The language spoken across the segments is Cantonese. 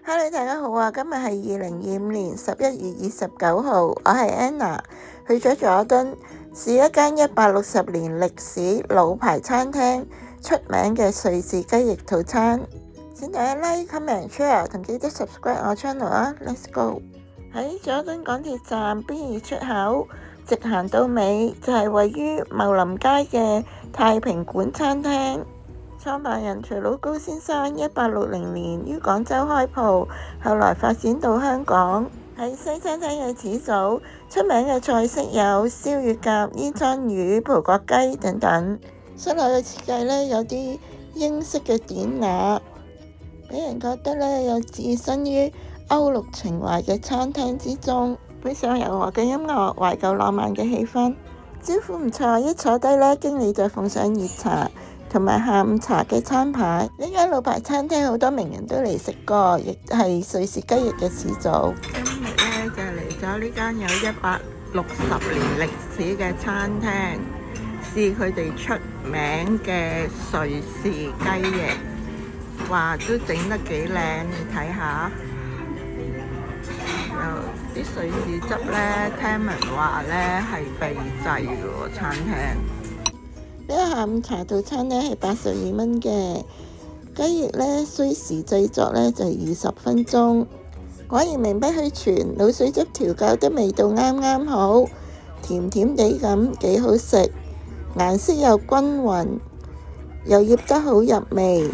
Hello，大家好啊！今日係2025年11月29號，我係 Anna， 去咗佐敦，是一間160年歷史老牌餐廳，出名嘅瑞士雞翼套餐。請大家 like、comment、share 同記得 subscribe 我 channel 啊 ！Let's go！ 喺佐敦港鐵站邊二出口，直行到尾就係位於茂林街嘅太平館餐廳。創辦人徐老高先生1860年於廣州開鋪，後來發展到香港，係西餐廳嘅始祖。出名嘅菜式有燒乳鴿、煙鯧魚、葡國雞等等。室內嘅設計呢，有啲英式嘅典雅，俾人覺得呢，有置身於歐陸情懷嘅餐廳之中，配上柔和嘅音樂，懷舊浪漫嘅氣氛。招呼唔錯，一坐低呢，經理就奉上熱茶同埋下午茶嘅餐牌。呢間老牌餐廳好多名人都嚟食過，亦係瑞士雞翼嘅始祖。今日呢，就嚟咗呢間有160年歷史嘅餐廳，試佢哋出名嘅瑞士雞翼，哇，都整得幾靚，你睇下。啲瑞士汁呢，聽聞話呢係秘製嘅喎，餐廳。呢個下午茶套餐呢係82蚊嘅，雞翼呢需時製作呢就20分鐘。果然名不虛傳，滷水汁調校的味道啱啱好，甜甜地咁幾好食，顏色又均勻，又醃得好入味，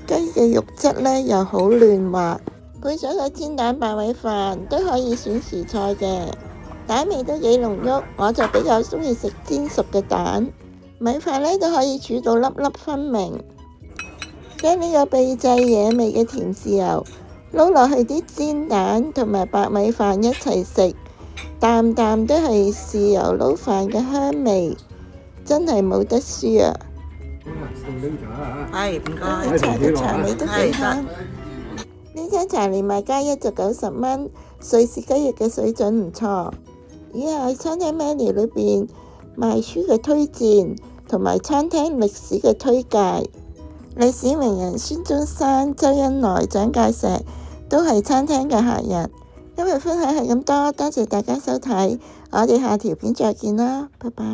雞嘅肉質呢又好嫩滑，配咗個煎蛋白米飯都可以選時菜嘅，蛋味都幾濃郁，我就比較鍾意食煎熟嘅蛋。米飯呢都可以煮到粒粒分明，將呢個秘製惹味嘅甜豉油撈落去啲煎蛋同埋白米飯一齊食，啖啖都係豉油撈飯嘅香味，真係冇得輸啊！係，唔該。茶嘅茶味都幾香。呢餐茶連埋加一就90蚊，瑞士雞翼嘅水準唔錯。以下係餐廳 menu 裏邊賣書嘅推薦，同埋餐廳歷史嘅推介。歷史名人孫中山、周恩來、蔣介石都係餐廳嘅客人。今日分享係咁多，多謝大家收睇，我哋下條片再見啦，拜拜。